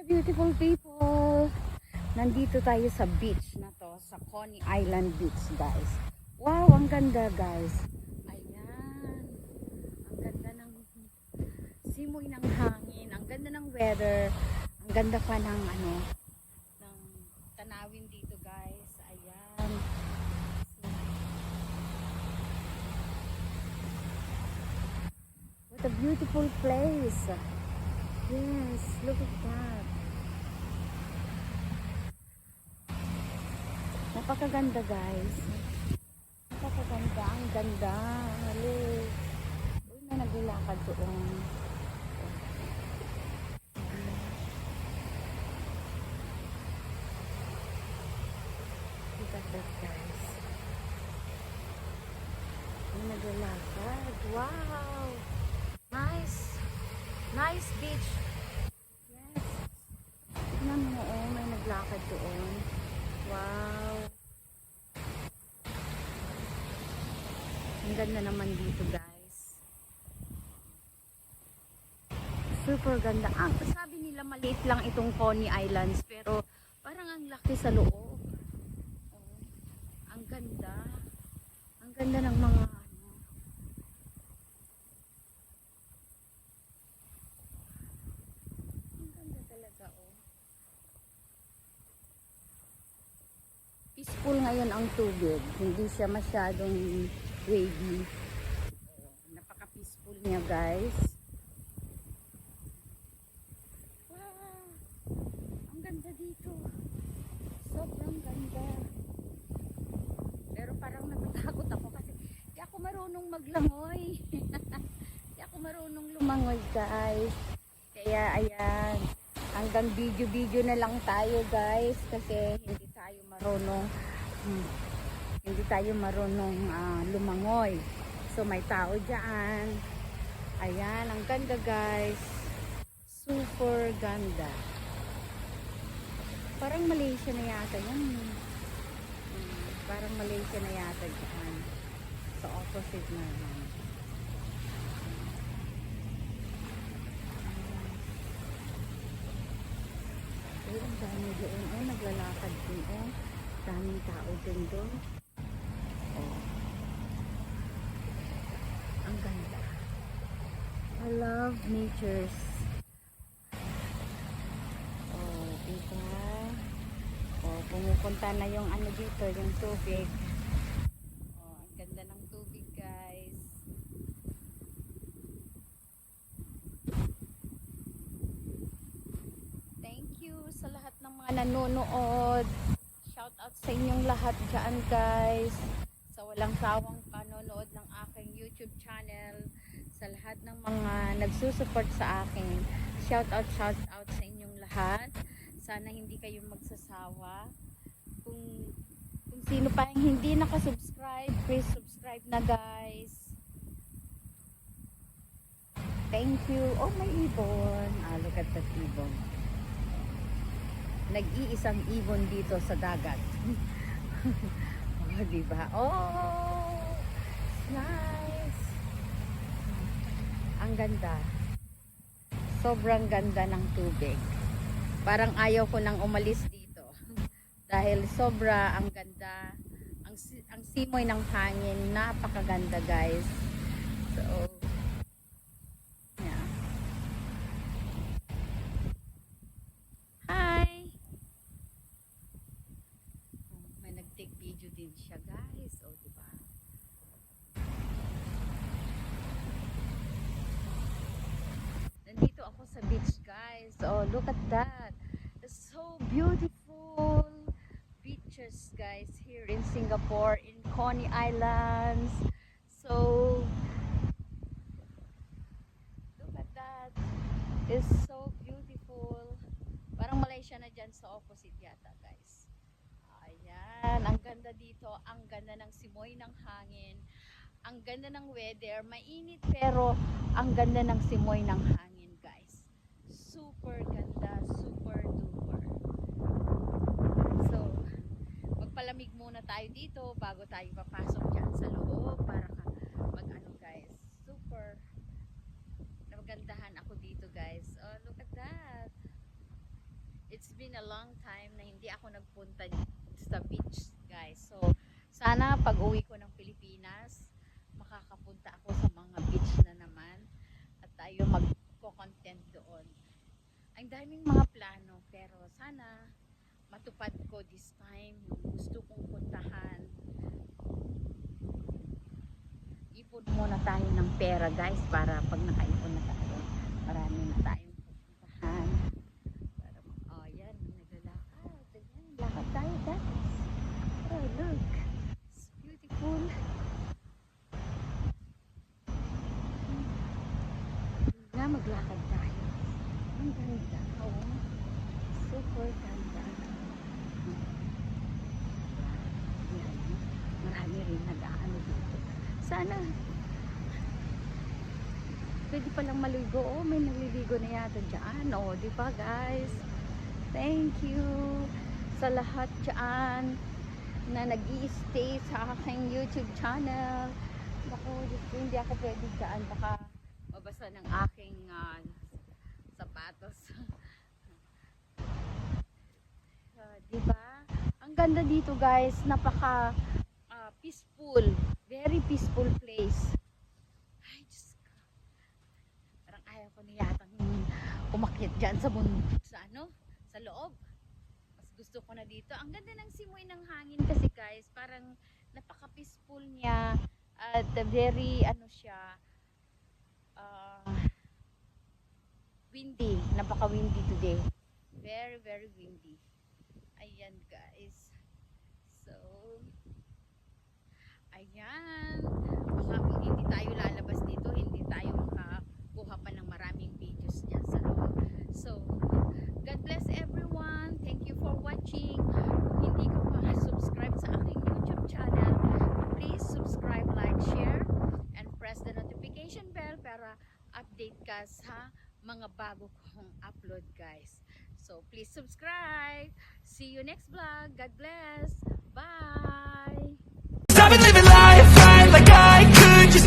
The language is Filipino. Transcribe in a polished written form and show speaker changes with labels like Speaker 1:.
Speaker 1: Beautiful people! Nandito tayo sa beach na to, sa Coney Island Beach, guys. Wow, ang ganda, guys. Ayan. Ang ganda ng simoy ng hangin, ang ganda ng weather, ang ganda pa ng ng tanawin dito, guys. Ayan. What a beautiful place. Yes, look at that. Napakaganda, guys. Napakaganda. Ang ganda. Hali. Uy, may naglalakad doon. Look at that, guys. May naglalakad. Wow! Nice! Nice beach! Yes! Tignan mo, oh, may naglakad doon. Wow! Ang ganda naman dito, guys. Super ganda. Sabi nila maliit lang itong Coney Islands, pero parang ang laki sa loob. Oh, ang ganda. Ang ganda ng mga ang ganda talaga, oh. Peaceful ngayon ang tubig. Hindi siya masyadong wavy. Napaka-peaceful niya, guys. Wow! Ang ganda dito. Sobrang ganda. Pero parang natatakot ako kasi di ako marunong maglangoy. Di ako marunong lumangoy, guys. Kaya ayan, hanggang video-video na lang tayo, guys, kasi hindi tayo marunong lumangoy. So may tao diyan. Ayan, ang ganda, guys. Super ganda. Parang Malaysia na yata yan. Parang Malaysia na yata diyan. Sa opposite naman. Ang dami doon, oh, naglalakad din, oh, daming tao din doon, oh, ang ganda. I love natures. Oh, diba? Oh, pumupunta na yung dito, yung tubig. Oh, ang ganda ng tubig, guys. Sa lahat ng mga nanonood, shout out sa inyong lahat dyan, guys, sa walang sawang panonood ng aking YouTube channel, sa lahat ng mga nagsusupport sa akin, shout out sa inyong lahat. Sana hindi kayo magsasawa. Kung sino pa yung hindi nakasubscribe, please subscribe na, guys. Thank you. Oh, may ibon. Look at that ibon. Nag-iisang ibon dito sa dagat. Oh, diba? Oh, nice. Ang ganda. Sobrang ganda ng tubig. Parang ayaw ko nang umalis dito. Dahil sobra ang ganda. Ang simoy ng hangin, napakaganda, guys. So, yeah. Take video din siya, guys. O, diba? Nandito ako sa beach, guys. Oh, look at that. It's so beautiful beaches, guys, here in Singapore, in Coney Islands. So, look at that. It's so beautiful. Parang Malaysia na dyan sa opposite yata, guys. Ayan, ang ganda dito, ang ganda ng simoy ng hangin, ang ganda ng weather, mainit pero ang ganda ng simoy ng hangin, guys. Super ganda, super duper. So, magpalamig muna tayo dito bago tayo papasok dyan sa loob para guys. Super nagandahan ako dito, guys. Oh, look at that. It's been a long time na hindi ako nagpunta sa beach, guys. So, sana pag uwi ko ng Pilipinas, makakapunta ako sa mga beach na naman at tayo magko-content doon. Ang daming mga plano, pero sana matupad ko this time yung gusto kong puntahan. Ipon muna tayo ng pera, guys, para pag nakaipon na tayo, marami na tayong pupuntahan. Para, oh, yan, naglalakad. Ayan, lakad tayo, guys. Oh, look. It's beautiful. Nga, maglakad tayo. Ang ganda. Oh, super ganda. Yan. Marami rin nag-aano dito. Sana pwede palang maligo. Oh, may nagliligo na yata dyan. Oh, di ba, guys? Thank you sa lahat dyan na nag-i-stay sa aking YouTube channel. Naku, hindi ako pwede dyan. Baka mabasa ng aking sapatos. Di ba? Ang ganda dito, guys. Napaka peaceful. Very peaceful place. Ay, Diyos ko. Parang ayaw ko na yatang umakyat dyan sa sa loob. Mas gusto ko na dito. Ang ganda ng simoy ng hangin kasi, guys. Parang napaka-peaceful niya. At very, windy. Napaka-windy today. Very, very windy. Ayan, guys. So, ayan. Baka kung hindi tayo lalabas dito, hindi tayo makakuha pa ng maraming videos dyan sa loob. So, God bless everyone. Thank you for watching. Kung hindi ka pa subscribe sa aking YouTube channel, please subscribe, like, share, and press the notification bell para update ka sa mga bago kong upload, guys. So, please subscribe. See you next vlog. God bless. Bye.
Speaker 2: I've been living life right like I could just